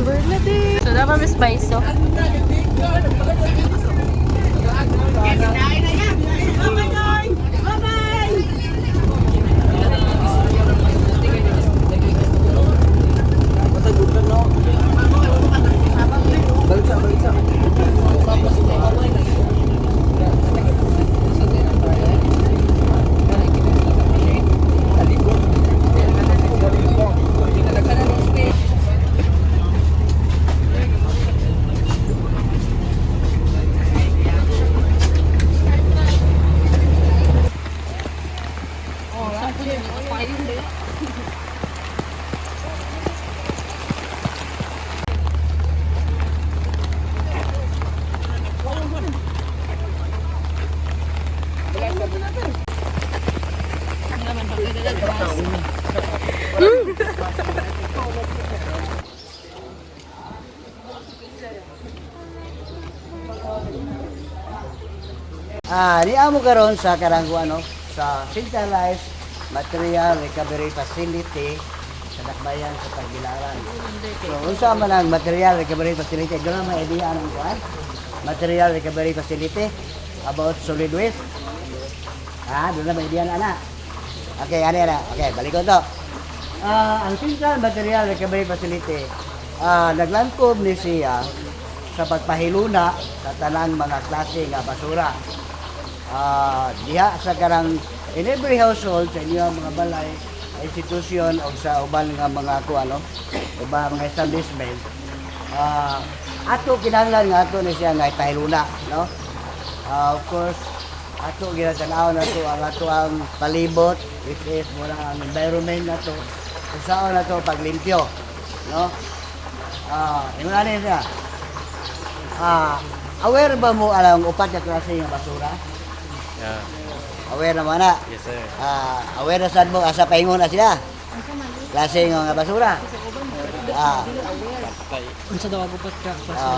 Wala din. So, dapat may spice, so. Di amo karon sa karanggo sa Centralized Material Recovery Facility sa Dakbayan sa Tagbilaran. So, unsa man ang Material Recovery Facility? Doon na may idea anong kuan? Material Recovery Facility about solid waste. Doon na may idea na ana. Okay, ana. Okay, balik ko to. Ang Central Material Recovery Facility, naglangkob ni siya sa pagpahiluna sa tanang mga klase nga basura. Diha sa karang in every household sa inyo mga balay, institution o sa uban nga mga ubang mga establishment, ato kinahanglan nga ato ni siya nga ipahiluna, no? Of course, ato ginatanaw na to ang ato ang palibot, which is muna ang environment na to, kung saan na to paglimpyo, no? Yung ano siya, aware ba mo alang upat na klase ng basura? Yeah. Aware naman na? Yes, sir. Aware na saan mo, asa paingon na sila? Klase ng basura? Unsa daw ang upat ka?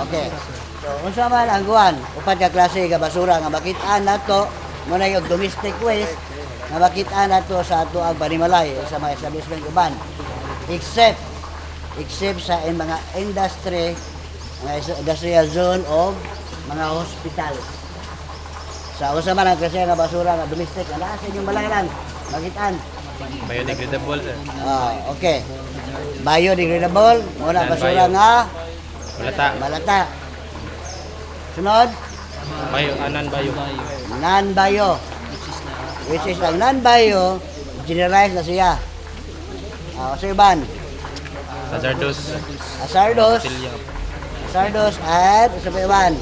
Okay. So, unsa man ang guwan, upat ka klase ng basura nga makit-an nato muna yung domestic waste nga makit-an nato sa ato ang panimalay sa mga establishment uban. Except sa mga industry, mga industrial zone o mga hospital. Sa usa man ang klase nga basura nga domestic, ana sa inyong balayan, magitan. Biodegradable, sir. Okay. Biodegradable, muna basura nga malata. Sunod, Non-bio. non-bio. Which is ang non-bio, generalized na siya. Sa iban, Hazardous. Hazardous at sa iban.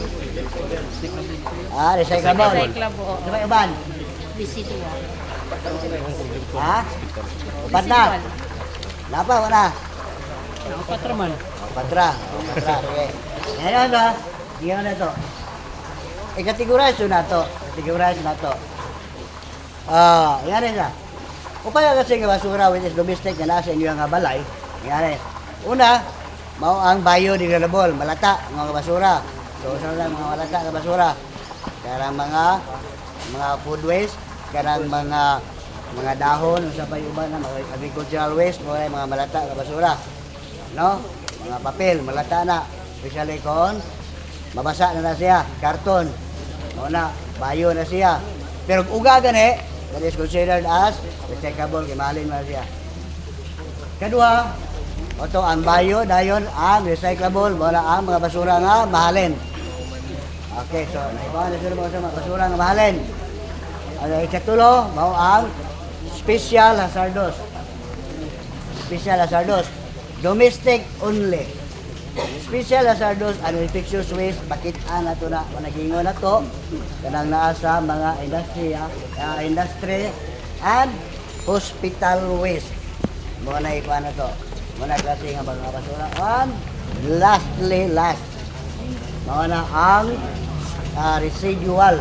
Recyclable. Recyclable. Sa iban. Residual. Upat na. Napa, wala. Patra man. Patra. Okay. Ngayon na. Tingnan na ito. I-categorize na ito. Yan siya. Upaya kasi nga basura which is domestic na nasa inyo nga balay. Yan. Una, mao ang biodegradable, malata nga basura. So, sa mga malata nga basura. Karang mga food waste, karang mga dahon, sa payuban na mga agricultural waste, mga malata nga basura. No? Mga papel, malata na. Especially kung mabasa na siya, karton. O na, bio na siya. Pero kung uga gani, that is considered as recyclable, kimalin na siya. Kadua, ito ang bio, dayon ang recyclable, wala ang mga basura nga mahalin. Okay, so naibahan na sila mga basura nga mahalin. Ikatulo, mao ang special hazardous. Domestic only. Special hazardous and infectious waste, bakit-an na ito na, managingon na ito, kanang naa sa mga industry and hospital waste. Muna ikuha na ito. Muna klase nga mga basura. And lastly, muna ang residual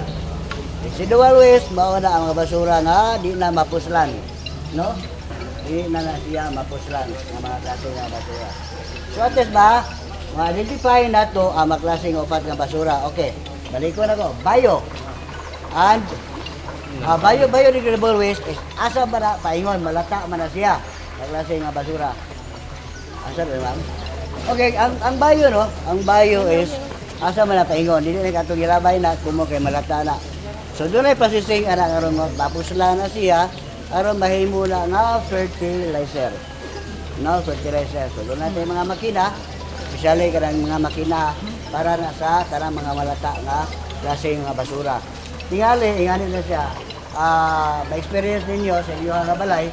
waste, muna ang mga basura nga di na mapuslan. No? Di na siya mapuslan ng mga klase nga basura. So at least ba, ma-identify na ito ang mga klase nga upat nga basura. Okay, balik ko na ko. Bio. And biodegradable waste is asa ba na paingon, malata man na siya. Ang klase nga basura. Asa ba, ma'am? Okay, ang bayo no, ang bayo is asa man napaingon, dili na katong gilabay na kumo kay malata na. So doon ay processing ana aron mo tapos lang na siya aron mahimo na nga fertilizer. No, fertilizer. So doon natin mga makina, especially kanang mga makina para na sa kanang mga malata nga klaseng mga basura. Tingali, ingani na siya. Ma-experience ninyo sa inyong nga balay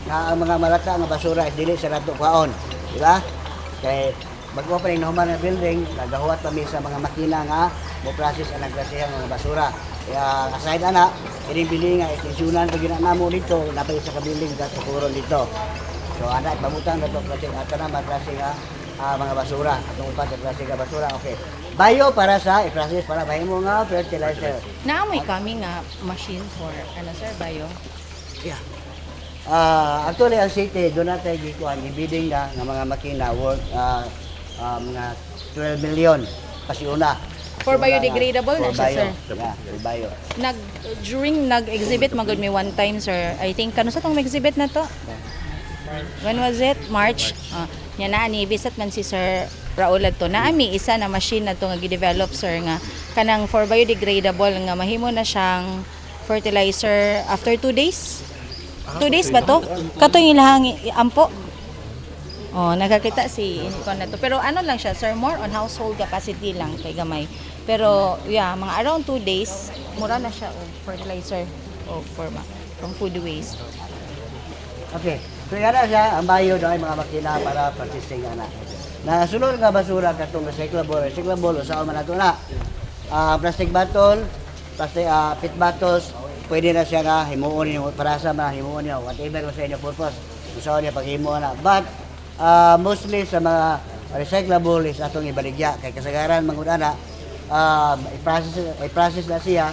na ang mga malata nga basura is dili sa nato kwaon. Di ba? Kay bago pa rin nahuman ng building, nagahuwat kami sa mga makina nga mo-process ang naglasihang mga basura. Kaya aside ana, pinibili nga extensionan pag ginanamo dito, napay sa kabiling sa kuron dito. So ana, pamutang na ito kasi ato na magklase nga mga basura. Atong upat ang klase nga basura, okay. Bayo para sa i-process para mahimo nga fertilizer. Naamoy kami nga machine for, sir, bayo? Yeah. Actually, ang city, doon natin i-bidding na ng mga makina worth mga 12 million kasi una. For biodegradable na siya, sir? Yeah, for bio. During nag-exhibit, magod may one time, sir. I think, kano sa itong exhibit na to? When was it? March? Yan na, ni-visit man si Sir Raul to. Naami, isa na machine na to nga gi-develop, sir, nga kanang for biodegradable nga mahimo na siyang fertilizer after 2 days. 2 days ba to? Kato yung ilahang ampo. Oh, nakakita si Incon na to. Pero ano lang siya, sir, more on household capacity lang kay gamay. Pero yeah, mga around 2 days, mura na siya og fertilizer o forma from food waste. Okay. So yan na siya, ang bayo daw ay mga makina para processing ana. Na sunod nga basura katong recyclable usaw man nato na. Plastic bottle, plastic pit bottles, pwede na siya nga himuon niyo para sa mga himuon niyo whatever sa inyo purpose. Usaw niya paghimo na. But mostly sa mga recyclable is atong ibaligya kay kasagaran mangudana i-process na siya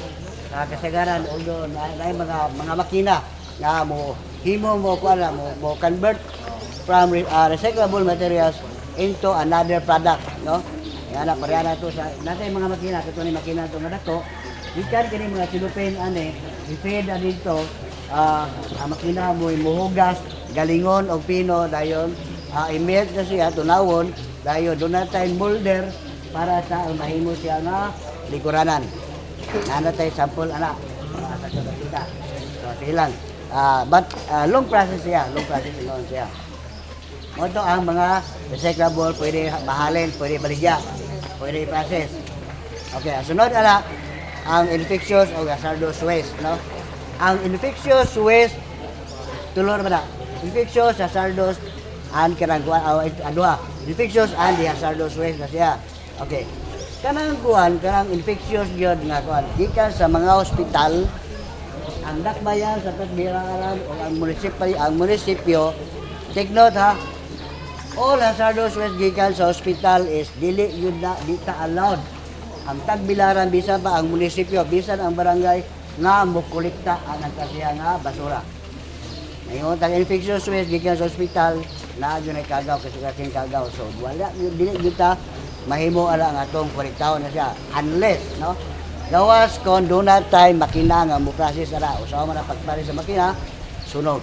kasagaran although na mga makina nga mo himo mo kuana mo convert from recyclable materials into another product, no? Yan na pareha na to sa natay mga makina kato ni makina to nga dako gikan kini mga silupin ani i-feed na dito ang makina mo imuhugas galingon og pino dayon i-melt na siya tunawon dayon doon na tayo molder para sa mahimo siya nga likuranan. Nana tayo sample ana sa kita. So silang but long process siya, siya. Ito ang mga recyclable, pwede mahalin, pwede baligya, pwede i-process. Okay, sunod ala ang infectious o hazardous waste, no? Ang infectious waste tulor ba na? Infectious, hazardous, and infectious and the hazardous waste na siya. Okay. Kanang infectious gyud nga kuan, gikan sa mga ospital ang dakbayan sa Tagbilaran o ang munisipyo, take note ha, all hazardous waste gikan sa hospital is dili yun na, di ta allowed. Ang Tagbilaran, bisan pa ang munisipyo, bisan ang barangay nga mukolekta ang nagkasiya nga basura. Ngayon, infectious waste gikan sa hospital, na yun ay kagaw, kasi kasing kagaw. So, wala, dili kita mahimo ala nga atong kolektahon na siya, unless, no? Gawas kon doon na tayo makina nga mo-process ara. Usawa man na pagpari sa makina, sunog.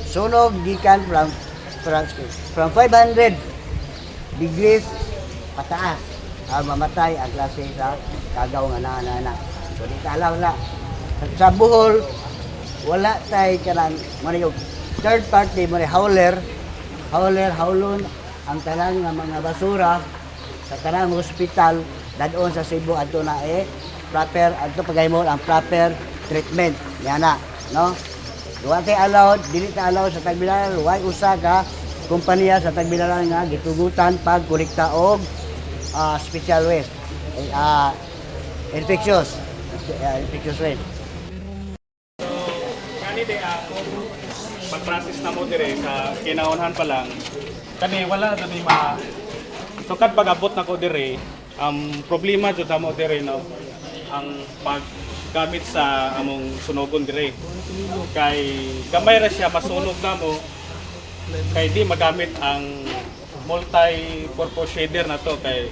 Sunog gikan from 500 degrees pataas ang mamatay ang klase sa kagaw nga nana. So di ka alaw na. Sa Bohol, wala tayo kanang yung third party, howlon ang tanang nga mga basura sa tanang hospital dadon sa Cebu adto na proper adto pagahimo ang proper treatment yan na, no? Wa tay allowed, dili ta allowed sa Tagbilaran, way usa ka kompanya sa Tagbilaran nga gitugutan pag kolekta og special waste infectious waste. Kani di pag-process na mo dire sa kinaunhan pa lang kani wala na dami sukad pag-abot na ko dire problema jud mo dire no ang paggamit sa among sunogon dire kay gamay ra siya masunog na mo kay di magamit ang multi-purpose shader na to kay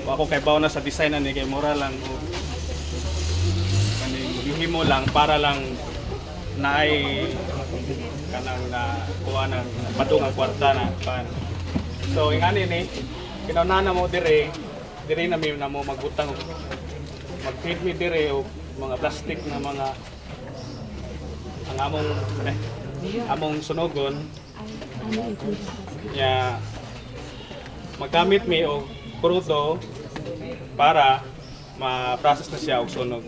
ako kay bawo na sa design ani kay mura lang kani himo lang para lang naay kanang na kuha ng padung ang kwarta na pan So ingani ni kinaunahan na mo dire na mi na mo magbutang mag-feed mi dire og mga plastic na mga ang among sunogon ya magamit mi og krudo para ma-process na siya og sunog.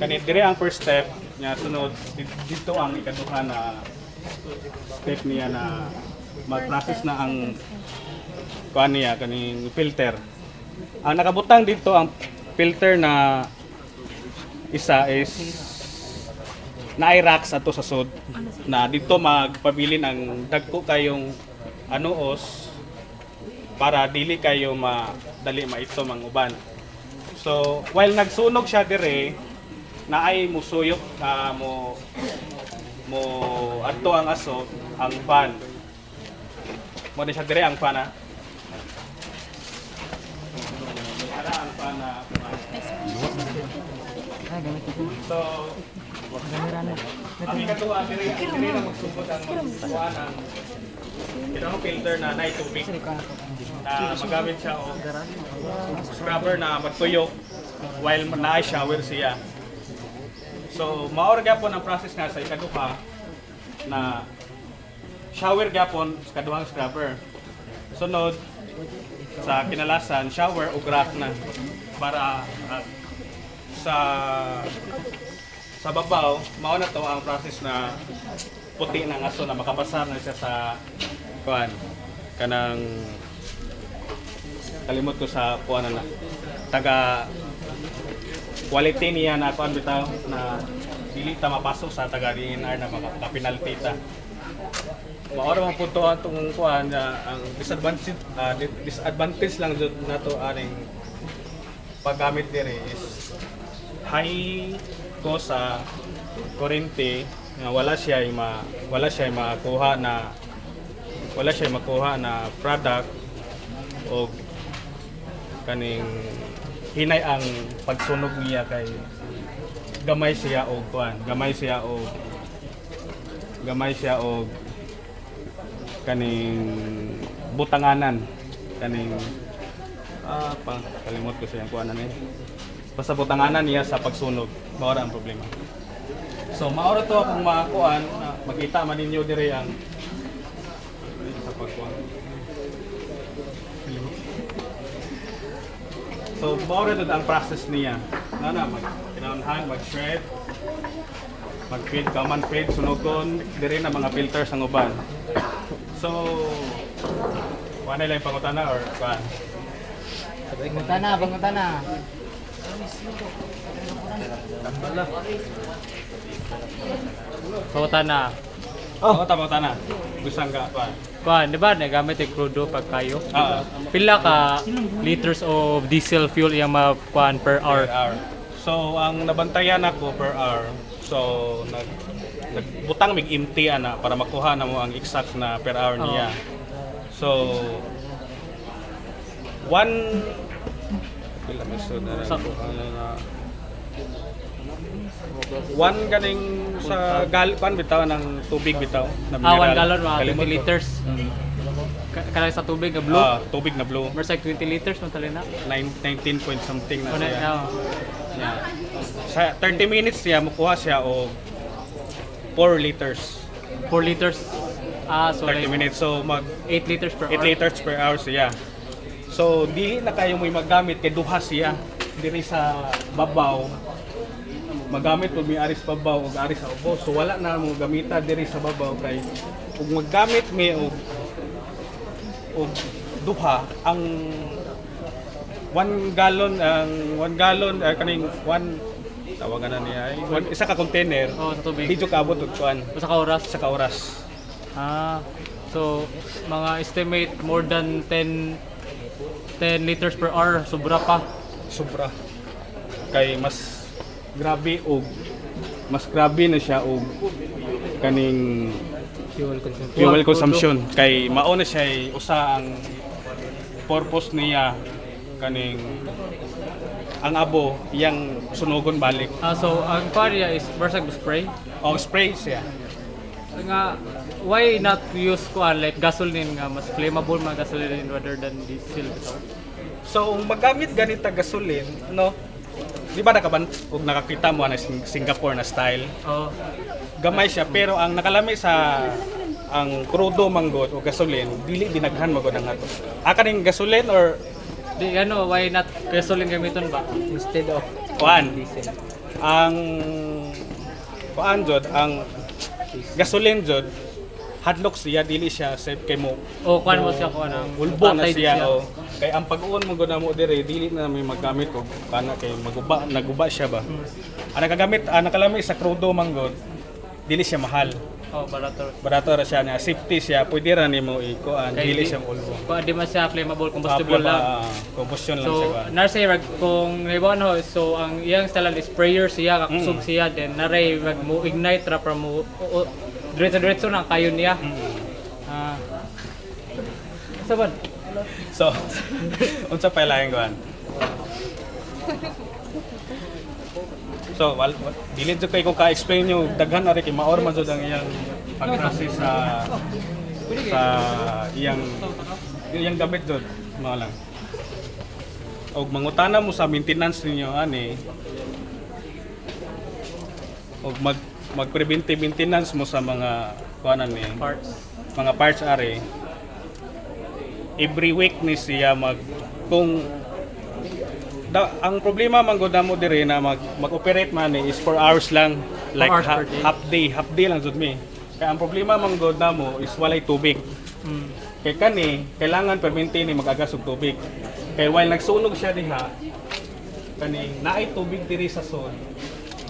Kani dire ang first step nya sunod dito ang ikaduha na step niya na mag-process na ang kuan niya kaning filter. Ang nakabutang dito ang filter na isa is na racks ato sa sud na dito magpabilin ang dagko kayong anuos para dili kayo madali maitom ang uban. So while nagsunog siya dire naay musuyok mo adto ang aso ang fan. Mo na siya dire ang fan ha. Ara ang fan na. So ang ikatuwa dire na magsugod ang kuan ang kinahanglan filter na nay tubig na magamit siya o scrubber na magtuyok while naay shower siya. So maor gyapon ang process na sa ikaduha na shower gyapon sa kaduhang scrubber. Sunod sa kinalasan shower o graph na para sa babaw mao na to ang process na puti ng aso na makapasar na siya sa kuan kanang kalimot ko sa kuan na taga quality niya na kuan bitaw na dili ta mapasok sa taga DNR na makapinalty ta. Maoro man punto atong kuan ang disadvantage lang jud nato aning paggamit dire is high cost sa kuryente nga wala siya makuha na product o kaning hinay ang pagsunog niya kay gamay siya og kaning butanganan kaning kalimot ko siya ang kuanan eh basta butanganan niya sa pagsunog mao ra ang problema. So maoro to akong makuan makita man ninyo dire ang sa pagkuan. So maoro to ang process niya. Kinahanglan mag-shred, mag-feed, common feed, sunugon dire na mga filters ang uban. So wala lang pangutana or kuan. Pangutana. Pangutana. Pangutana. Gusang ka kuan. Kuan, di ba nagamit yung crudo pag kayo? Pila ka liters of diesel fuel yung makuan per hour? So ang nabantayan ako per hour. So nagbutang mig empty ana para makuha na mo ang exact na per hour niya. So one ganing sa pan bitaw ng tubig bitaw na 1 gallon mga 20 liters. Kaya sa tubig na blue? Tubig na blue. Versus 20 liters mo talina? 19 point something na siya. Yeah. Sa 30 minutes siya makuha siya o 4 liters. 4 liters. So 30 like minutes. So mag 8 liters per 8 hour. liters per hour siya. So dili na kayo mo magamit kay duha siya diri sa babaw. Magamit pag may aris babaw o aris sa ubo. So wala na mo gamita diri sa babaw kay ug maggamit mi og duha ang 1 gallon kaning 1 tawagan na niya ay isa ka container. Sa tubig. Dito kaabot og kuan Sa ka oras? sa ka oras. So mga estimate more than 10 liters per hour, sobra pa. Sobra. Kay mas grabe na siya og kaning fuel consumption kay mao na siya usa ang purpose niya kaning ang abo iyang sunugon balik. So ang parya is versag spray. O spray siya. Nga why not use kuan like gasoline nga mas flammable mga gasoline rather than diesel bitaw? So, magamit ganita gasoline, no? Di ba nakakita mo na Singapore na style? Oh, Gamay siya, pero ang nakalami sa ang crudo manggod o gasoline, dili dinaghan mo ang ato. Kaning gasoline or di ano, why not gasoline gamiton ba instead of kuan? diesel? Ang kuan jud, ang gasoline jud, hadlock siya, dili siya safe kay mo. O kuan mo siya kuan ang Ulbo na patay di siya, o. Kay ang pag-uon mo gud mo dire, dili na may magamit og kana kay naguba siya ba. Ang nakalami sa crudo manggod, dili siya mahal. Oh, barato. Barato ra siya na safety siya, pwede ra nimo ikuan, dili siya ulbo. Kuan di man siya flammable, combustible lang. Combustion lang So, siya ba. narsay rag kung naibawan ho, so ang iyang style is sprayer siya, kakusog siya, then naray rag mo ignite ra para mo diretso na ang kayo niya. Ah. Saban? So, unsa pa laing kuan? So, dili jud kay ko ka-explain yung daghan ari kay maor man jud ang iyang pag-process sa iyang gamit jud, mga lang. Og mangutana mo sa maintenance ninyo ani. Og mag-preventive maintenance mo sa mga kuanan ni Parts. mga parts ari. Every week ni siya kung ang problema man gud namo dire na mag-operate man is 4 hours lang, like hours per day. half day lang jud mi. Kaya ang problema man gud namo is walay tubig. Mm. Kay kani kailangan permanente ni mag-agas og tubig. Kay while nagsunog siya diha, kani naay tubig diri sa sod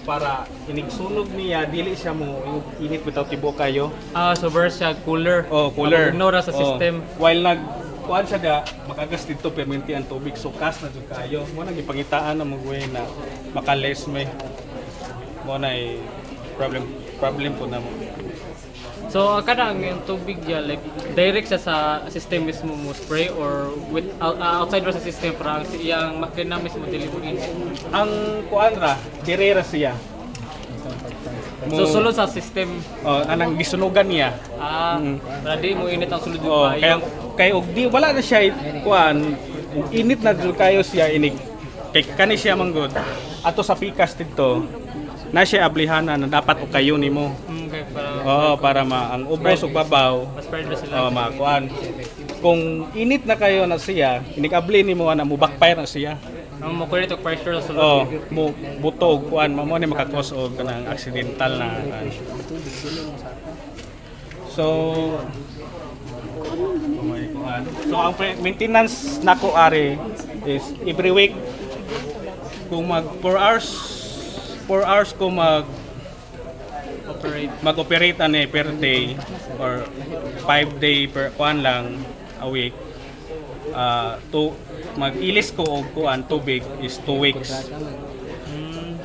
para inigsunog niya dili siya mo init bitaw tibuok kayo. Ah, so verse siya cooler. Oh, cooler. Ignore sa Oh. system. While kuan siya da, mag-agas dito permanente ang tubig, so kas na jud kayo. Mo nang ipangitaan na magway na makales may mo na problem po na mo. So kanang yung tubig niya like direct siya sa system mismo mo spray or with outside ra sa system para ang iyang makina mismo delivery. Ang kuan ra, direra siya. So sulod sa system. Anang gisunugan niya. Ready mo init ang sulod Oh, kay og di wala na siya kuan, init na jud kayo siya inig. Kay kani siya manggod. Ato sa pikas dito, na siya ablihanan na dapat o kayo nimo. Okay, para Para ang ubos ug babaw. spread na sila. Makuan. Kung init na kayo na siya, inig-abli nimo na mo backfire na siya. Ang mo kulit og pressure sa sulod. Mo butog kuan mo ni makakos og kanang accidental na So So ang maintenance nako ari is every week kung 4 hours ko mag-operate ani per day or 5 day per kuan lang a week. Mag-ilis ko og kuan tubig is 2 weeks.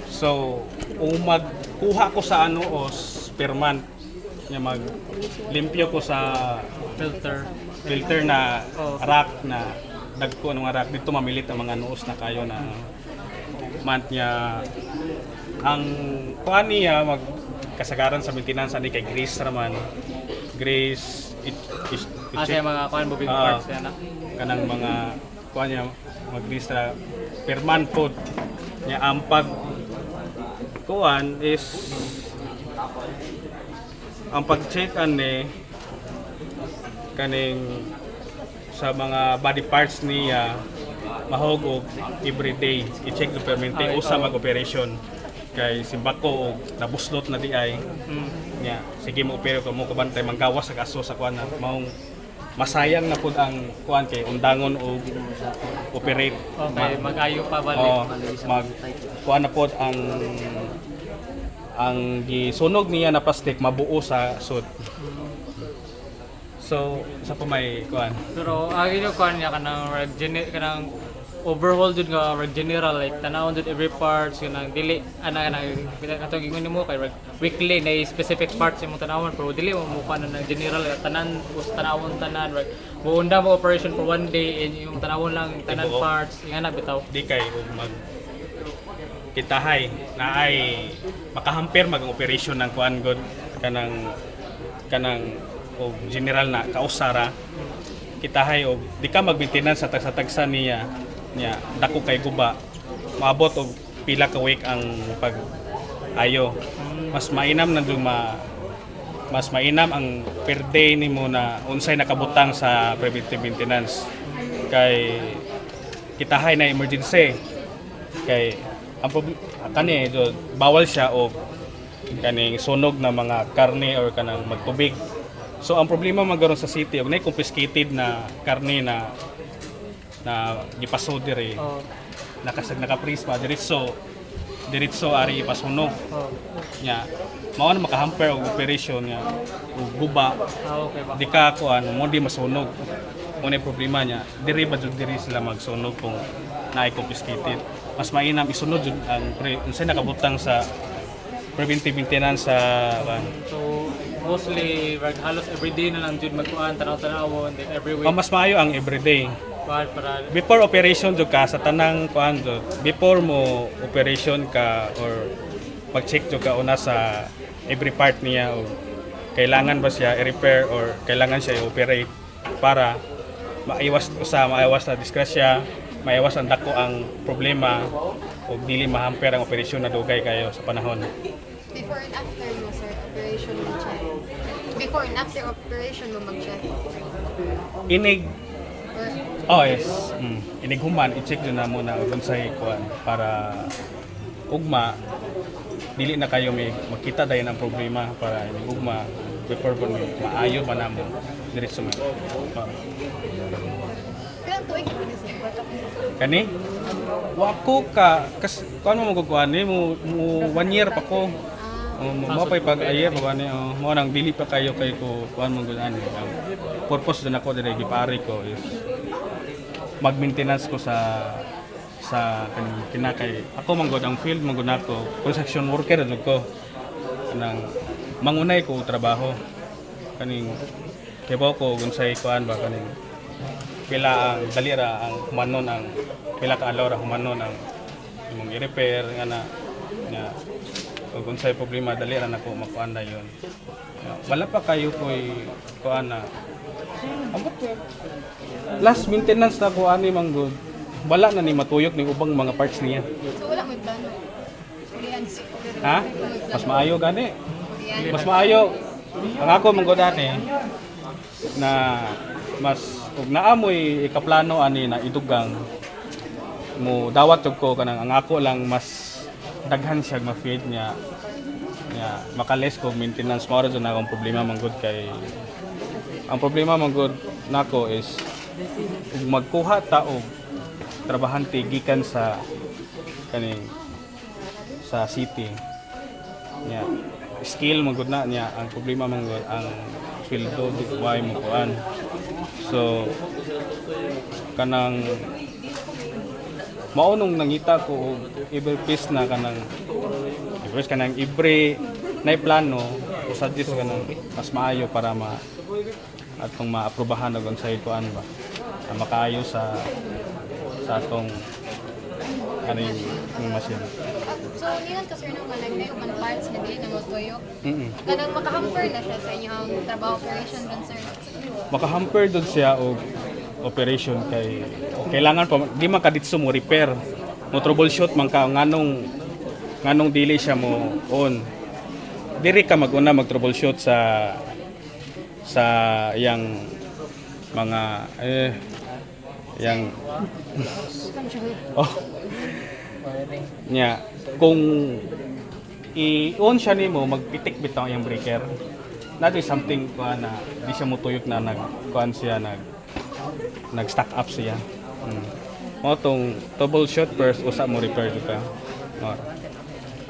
So kung magkuha ko sa anuos per month, maglimpyo ko sa filter na rack na dagko ng rack dito mamilit ang mga nuos na kayo na month niya. Ang kuan niya kasagaran sa maintenance ani kay grease raman. Grease Kasi mga kuan moving parts yan na. Kanang mga kuan niya mag-grease ra per month pod niya ang pag kuan is ang pag-check ani kaning sa mga body parts niya mahog og every day i-check the permanente usa mag-operation kay simbako og nabuslot na di ay nya sige mo opero ka mo kabantay manggawas sa kaso sa kuan na maong masayang na pud ang kuan kay undangon og operate. Okay, mag-ayo pa balik. Mag kuan na pud ang gisunog niya na plastic mabuo sa sud. So, sa pa may kuan. Pero agi yung kuan niya kanang overhaul jud nga general like tanawon jud every parts kanang dili katong ingon nimo kay weekly na specific parts imong tanawon pero dili mo kuan na general tanan tanawon tanan buunda mo operation for one day and yung tanawon lang tanan parts ingana bitaw Di kay mag kitahay na ay makahamper mag operation ng kuan god kanang o general na kausara kitahay og di ka mag-maintenance sa tagsa-tagsa niya dako kay guba maabot og pila ka week ang pag ayo mas mainam na mas mainam ang per day nimo na unsay nakabutang sa preventive maintenance kay kitahay na emergency kay ang kani bawal siya og kaning sunog na mga karne or kanang magtubig. So ang problema magkaroon sa city og nay confiscated na karne na gipaso diri nakapris pa diretso ari ipasunog nya mao na makahamper og operation nga og guba Okay ba? di ka kuan mo di masunog mo na problema niya diri ba jud diri sila magsunog kung naay confiscated mas mainam isunod jud ang unsay nakabutang sa preventive maintenance sa So mostly like halos everyday na lang jud magkuan tanaw-tanawon then every week mas maayo ang everyday para before operation jud ka sa tanang kuan jud before mo operation ka or mag-check jud ka una sa every part niya o kailangan ba siya i-repair or kailangan siya i-operate para maiwas na disgrasya maiwas ang dako ang problema o dili mahamper ang operasyon na dugay kayo sa panahon. Before and after mo, sir, operation mo check. Before and after operation mo mag-check. Inig Or, yes. Inig human i-check jud na muna og unsay kuan para ugma dili na kayo may makita dayon ang problema para inig ugma before po maayo pa namo diretso man. kailang tuig mo ni sir? Kani wako ka kas kuan mo magkuan ni mo 1 year pa ko. Mo pay pag ayer ba ni mo nang dili pa kayo kay ko kuan mo gud ani. Ang purpose din ako dire gipari ko is mag-maintenance ko sa kinakay ako manggod ang field manggod nako construction worker jud ko nang mangunay ko trabaho kaning kebo ko unsay kuan ba kaning pila ang dalira ang humanon ang pila ka adlaw ra humanon ang imong i-repair nga na ug unsay problema dalira nako makuan dayon wala pa kayo koy kuan na ambot last maintenance na ko ani manggod wala na ni matuyok ni ubang mga parts niya So, wala mo plano. Korean, sir. ha mas maayo gani mas maayo ang ako manggod ani na mas ug naamoy ikaplano ani na idugang mo dawat jud ko kanang ang ako lang mas daghan siya ma-feed niya makales ko maintenance mao ra jud na akong problema manggod kay ang problema manggod nako is ug magkuha ta og trabahante gikan sa kaning sa city nya skill manggod na niya ang problema manggod ang sweldo di why mo kuan so kanang maunong nangita ko og every piece na kanang every nay plano o suggest kanang mas maayo para atong maaprubahan og unsay kuan ba na makaayo sa atong kaning machine. So, nilan ka, sir, nung malag na yung parts na dili na mo tuyo. Kanang makahamper na siya sa inyong trabaho operation dun, sir. Makahamper dun siya og operation kay kailangan pa di man kaditso mo repair mo troubleshoot man ka nganong dili siya mo on diri ka mag-una mag troubleshoot sa yang mga yang oh nya kung i-on siya nimo magpitik bitaw yung breaker that is something na di siya mutuyok na nag-kuan siya nag-stack up siya mo tong troubleshoot first usa mo repair ka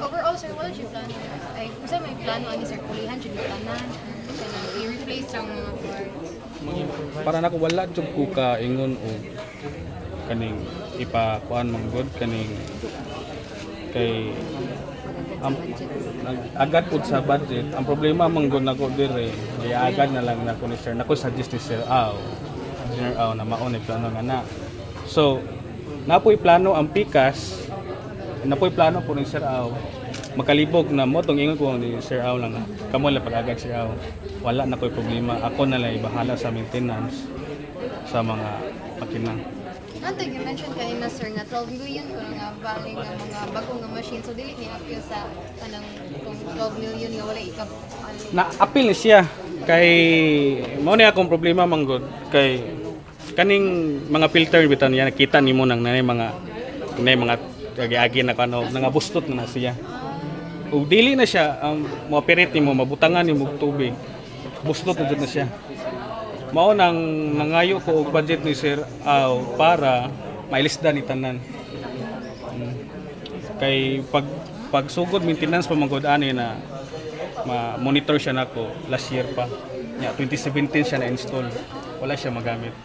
Overall, sir, what did you plan? Ay, kung saan may plano, ano, sir, kulihan, should be tanan, i-replace ang mga parts. para nako wala jud ko ka ingon og kaning ipakuan manggod kaning kay agad pud sa budget ang problema manggod nako dire agad na lang nako ni sir nako suggest ni sir engineer na mao ni plano nga na so napoy plano ang pikas napoy plano po ni sir makalibog na mo tong ingon ko ni sir lang kamo la pag-agad sir wala na ko'y problema. Ako na lang ibahala sa maintenance sa mga makina. Ano you mentioned kanina sir nga 12 million ko nga value nga mga bagong nga machine. So dili ni appeal sa kanang kung 12 million nga wala ikap. Na-appeal siya kay mao ni akong problema manggod kay kaning mga filter bitan niya nakita nimo nang nanay mga agi-agi na kano nga bustot na siya. Ug dili na siya mo-operate nimo mabutangan nimo og tubig. Bustot na jud na siya. Mao nang nangayo ko og budget ni Sir para mailisda ni tanan. Kay pagsugod maintenance pa manggod ani na ma-monitor siya nako last year pa. Nya 2017 siya na-install. Wala siya magamit.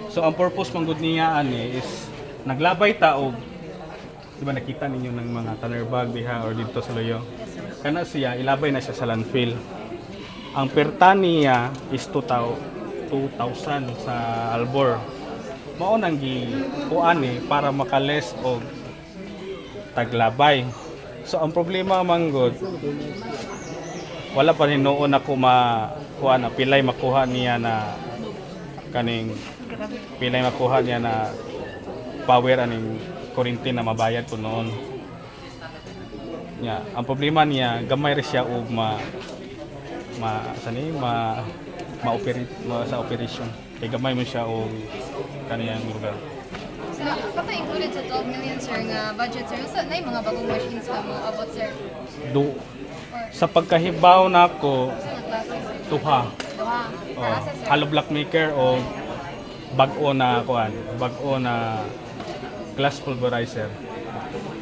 So ang purpose manggod niya ani is naglabay ta og di ba nakita ninyo ng mga tanner bag diha or dito sa Loyo. Kana siya ilabay na siya sa landfill. Ang perta niya is 2,000 sa Albor. Mao nang gikuan para makales og taglabay. So ang problema manggod wala pa rin noon ako makuha na pilay makuha niya na kaning pilay makuha niya na power aning kuryente na mabayad ko noon. Ang problema niya gamay ra siya og ma-operate sa operation. Kay gamay mo siya og kaniyang lugar. So kapag included sa 12 million sir nga budget sir, sa na mga bagong machines nga mo abot sir? Sa pagkahibaw nako Sa nga klase sir? tuha. Duha. Para sa sir? Hollow block maker o bag-o na kuan, bag-o na glass pulverizer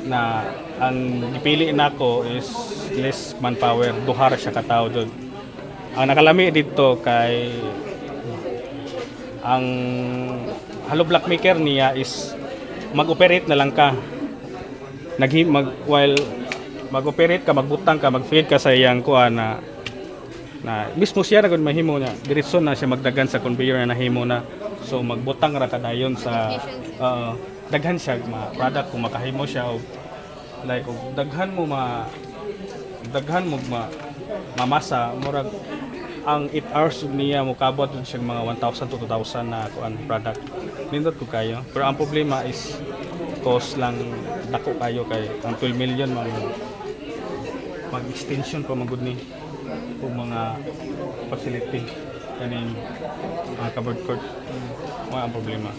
na ang gipili nako is less manpower, duha ra siya ka tawo dun. Ang nakalami dito kay ang hollow block maker niya is mag-operate na lang ka. While mag-operate ka, magbutang ka, mag-feed ka sa iyang kuan na mismo siya na gud mahimo niya. Diretso na siya magdagan sa conveyor na nahimo na. So magbutang ra kadayon sa daghan siya product kung makahimo siya og like og daghan mo mamasa murag ang 8 hours niya mo kabot siya mga 1,000 to 2,000 na kuan product. Nindot ko kayo. Pero ang problema is cost lang dako kayo kay ang 12 million mag-extension pa magud ni kung mga facility kaning mga covered court. Wala ang problema.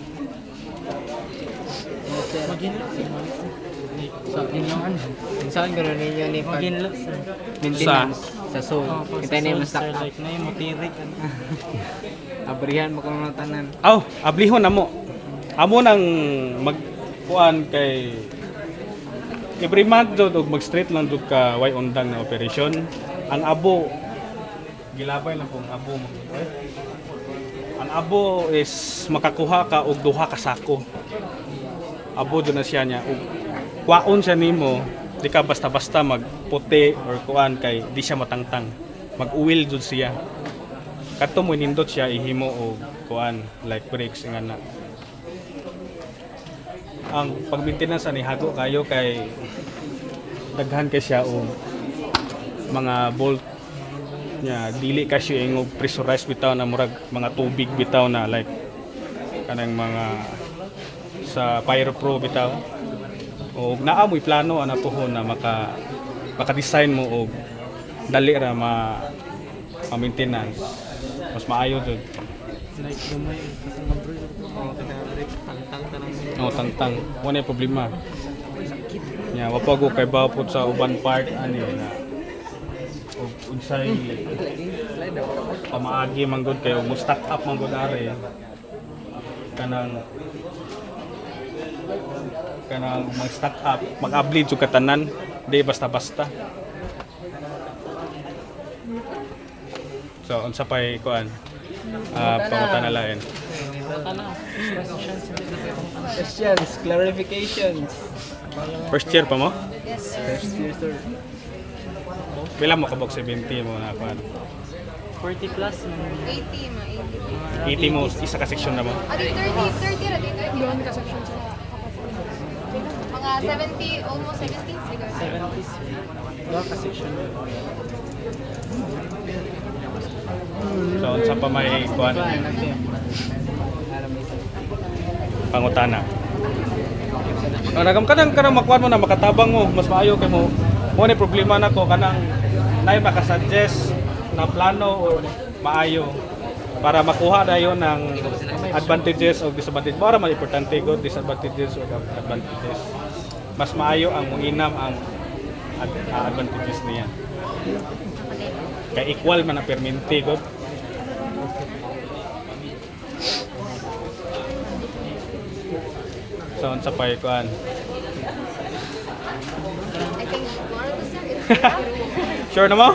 Sa ginloan. Saan gano'n ninyo ni pag maintenance sa soul. Kita na yung stock up. na yung motirik. Abrihan mo kung tanan. Ablihon na mo. Amo nang magkuan kay every month jud og mag-straight lang jud ka way undang na operation. Ang abo gilabay lang kung abo mo. Ang abo is makakuha ka og duha ka sako. Abo jud na siya niya. Kwaon siya nimo, di ka basta-basta magputi or kuan kay di siya matangtang. Mag-uwil jud siya. Kadto mo nindot siya ihimo og kuan like brakes nga na. Ang pag-maintenance ani hago kayo kay daghan kay siya og mga bolt nya dili kasi ingog pressurized bitaw na murag mga tubig bitaw na like kanang mga sa Pyro Pro bitaw o naamoy plano ana tuhon na maka-design mo og dali ra ma-maintenance mas maayo jud Like gamay kasi nga bro. tangtang wala problema nya wa pa go kay bawpot sa uban part ani na og unsay pamaagi man gud kay mo stock up man gud are kanang mag-stock up, mag-upload sa katanan, di basta-basta. So, unsa pa'y kuan? Pangutan na lain. Questions, clarifications. First year pa mo? Yes sir. First year, sir. Pila mo kabog 70 mo na kuan? 40 plus. 80 ma 80 80. mo, isa ka section na mo? Adi 30 ra di 30. Doon ka section sa mga 70, almost 70 siguro. 70s. Wala ka section. So unsa pa may kuan pangutana. Ang nagam kanang makuan mo na makatabang mo, mas maayo kay mo. Mo ni problema nako kanang nay makasuggest na plano o maayo para makuha dayon ng advantages o disadvantages. Para man importante go disadvantages o advantages. Mas maayo ang muinam ang advantages niya. Kay equal man ang perminti go. So unsa pa kuan? I think more to sir, it's Sure na mo?